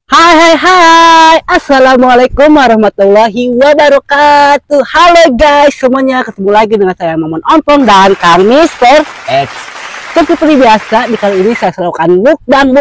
Hai, assalamualaikum warahmatullahi wabarakatuh. Halo guys, semuanya ketemu lagi dengan saya Momon Ompong dan Kang Mister X. Seperti biasa, di kali ini saya selakukan mukbang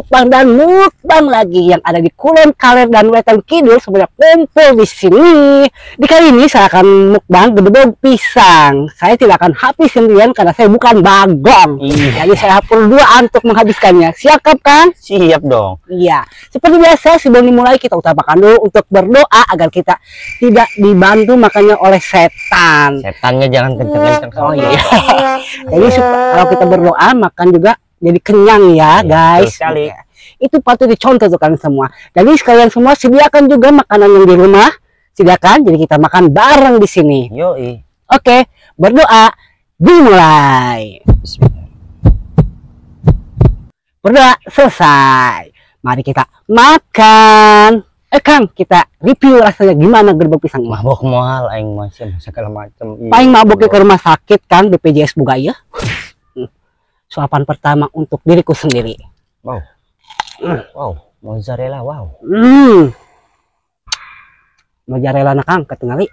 lagi yang ada di Kulon Kaler dan Wetan Kidul semuanya kumpul di sini. Di kali ini saya akan mukbang gedebog pisang. Saya tidak akan habis sendirian karena saya bukan bagong. Jadi saya perlu dua untuk menghabiskannya. Siap Kang? Siap dong. Iya. Seperti biasa sebelum dimulai kita utamakan dulu untuk berdoa agar kita tidak dibantu makanya oleh setan. Setannya jangan kenceng-kenceng. Oh iya. Jadi kalau kita berdoa makan juga jadi kenyang ya guys. Sekali. Itu patut dicontoh tuh kalian semua. Jadi sekalian semua sediakan juga makanan yang di rumah. Sediakan jadi kita makan bareng di sini. Yoi. Oke, berdoa dimulai. Bismillah. Berdoa selesai. Mari kita makan. Kang, kita review rasanya gimana gedebog pisang ini. Mabok moal aing masih segala macam. Paling mabok ke rumah sakit kan BPJS Buga ya. Suapan pertama untuk diriku sendiri. Wow. Wow, mozzarella wow. Mozzarella na Kang ketinggali.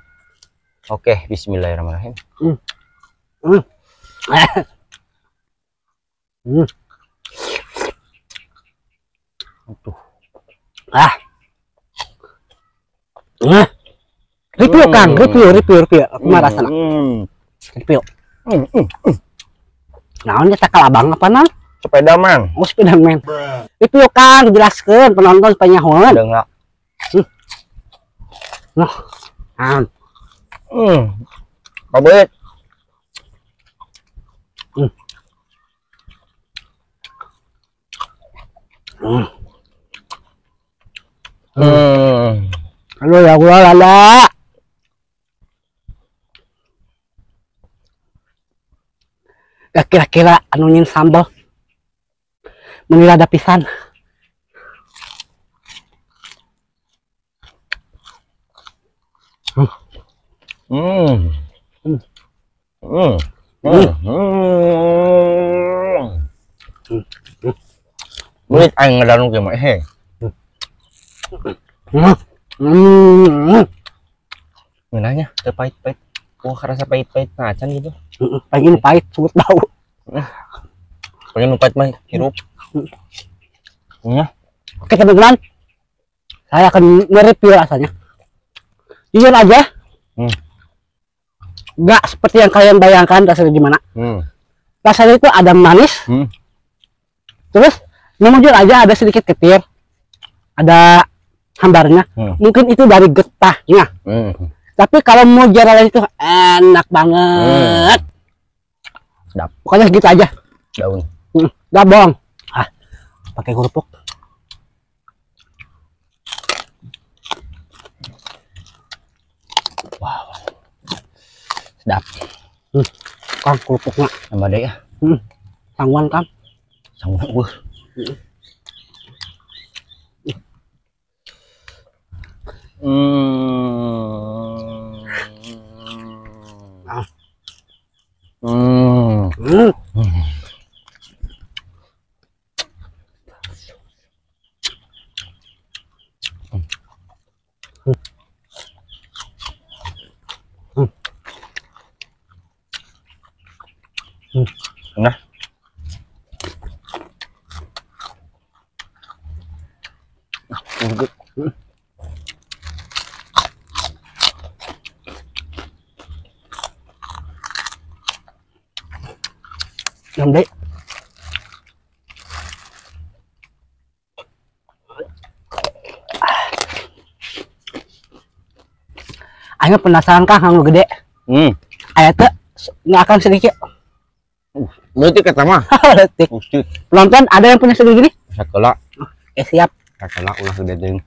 Oke, bismillahirrahmanirrahim. Aduh. Review Kang, review. Aku marah sana. Review. Naonnya tak kalabang apa nang? Sepeda man. Oh sepeda man. Review Kang, jelaskan penonton supaya nyahoan. Ada enggak? Noh. Kabut. Halo ya Allah lala. Gak kira-kira anunin sambal menilada pisan. Mulit aing ngedanung ke mah he. Nanya, pahit-pahit. Wah, kerasa pahit-pahit macan gitu. Pengen pahit, sebut bau. Pengen pahit mah hirup. Oke teman-teman, saya akan mereview rasanya. Jujur aja, nggak seperti yang kalian bayangkan rasanya gimana. Rasanya itu ada manis, terus jujur aja ada sedikit ketir, ada hambarnya. Mungkin itu dari getahnya. Tapi kalau mozzarella itu enak banget. Sedap. Pokoknya segitu aja. Daun. Gak bohong. Pakai kerupuk. Wow. Sedap. Kang kerupuknya. Nambah deh ya. Sangguan Kang. Sangguan gue. Nah. Dek. Ayo penasaran Kang anu gede. Aya teh nggak akan sedikit. Berarti kata mah. Penonton ada yang punya segini gini? Sakola. Siap. Sakola ulah gede teuing.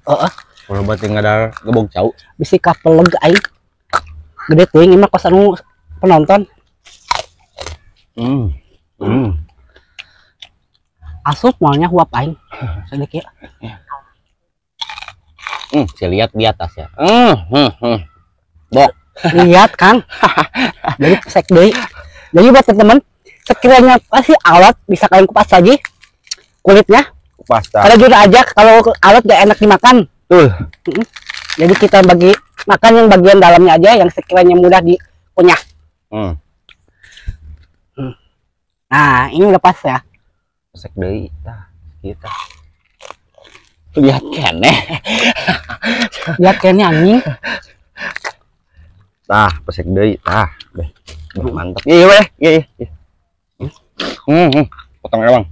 Kalau berarti ngadar gebog cau. Bisi kapeleg aing. Gede teuing imah kos anu penonton. Asup maunya huap aing. Sedikit. Saya lihat di atas ya. Bok. Lihat Kang. Jadi sek deui. Jadi buat teman-teman sekiranya pasti alat bisa kalian kupas lagi kulitnya pasta. Kalau jujur aja, kalau alat gak enak dimakan. Tuh. Jadi kita bagi makan yang bagian dalamnya aja, yang sekiranya mudah dikunyah. Nah, ini udah pas ya. Pesek deui tah kita. Lihat kene. Lihat kayaknya anjing. Tah, pesek deui tah. Beh. Mantap. Iya weh, iya. Potong ya, Bang.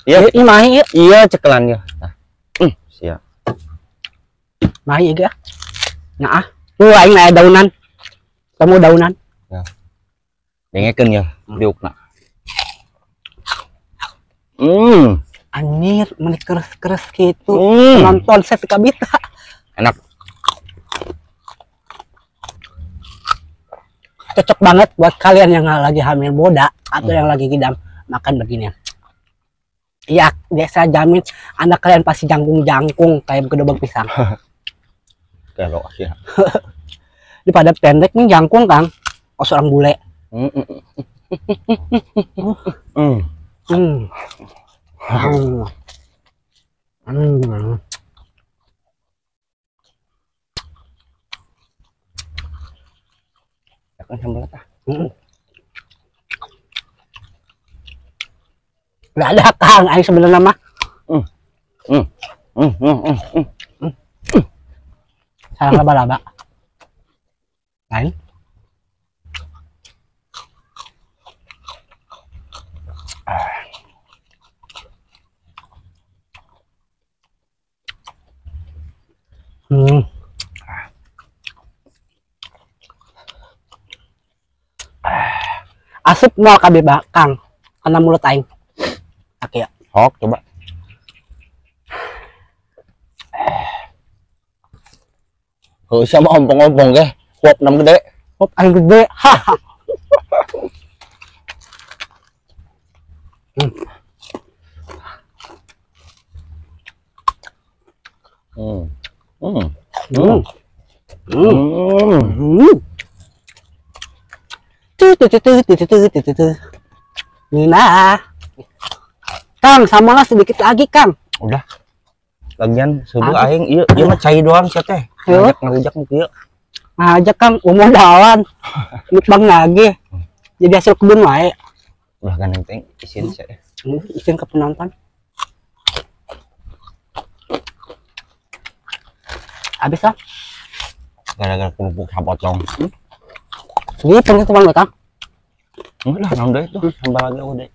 Iya, Ini mahi ya. iya cekelan ya. Tah. Siap. Mahi ya. Nah, tuh aing aya daunan. Kamu daunan. Ya. Dengekeun ya, diukna. Anjir, meni keres-keres gitu. Nonton saya kabita. Enak. Cocok banget buat kalian yang lagi hamil boda atau yang lagi ngidam makan beginian. Iya, saya jamin anak kalian pasti jangkung-jangkung kayak gedobak pisang. Kalau ya. Daripada pendek nih jangkung, Kang. Oh, seorang bule. Akan sambal tah. Nggak ada Kang, aing sebenarnya mah. Sarang laba-laba. Lain. Asup mau kabeh Kang, karena mulut aing. Oke ya. Hok coba. Sama ompong-ompong ke, kuap 6 gede. Hop aing gede. Haha. Nah, Kang, samalah sedikit lagi, Kang. Udah. Lagian subuh aing ieu mah cai doang sia teh. Ngarujak nu kieu. Ngajak Kang umum dawan. Mukbang lagi. Jadi hasil kebun wae. Udah gandeng teh isin sia. Isin ke penonton. Habis lah. Gara-gara kerupuk sapotong. Ini penghitungan lo, Kang. Udah, naon deui tuh sambal lagi udah.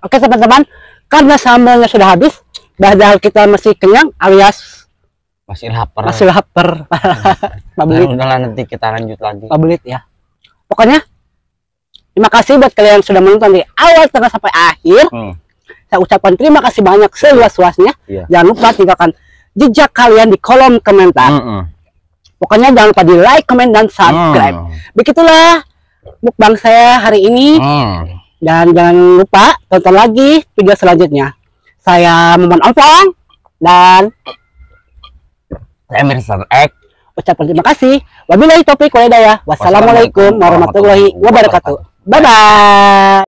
Oke, teman-teman. Karena sambalnya sudah habis, padahal kita masih kenyang alias Masih lapar. masih lapar. Pabelit. Udahlah nanti kita lanjut lagi. Pabelit ya. Pokoknya terima kasih buat kalian yang sudah menonton dari awal tengah sampai akhir. Saya ucapkan terima kasih banyak seluas-luasnya. Jangan lupa tinggalkan jejak kalian di kolom komentar. Pokoknya jangan lupa di like, comment, dan subscribe. Begitulah mukbang saya hari ini. Dan jangan lupa tonton lagi video selanjutnya. Saya Momon Ompong dan saya Mr. X. Ucapkan terima kasih. Wabillahi taufiq wal hidayah. Wassalamualaikum warahmatullahi wabarakatuh. Bye bye.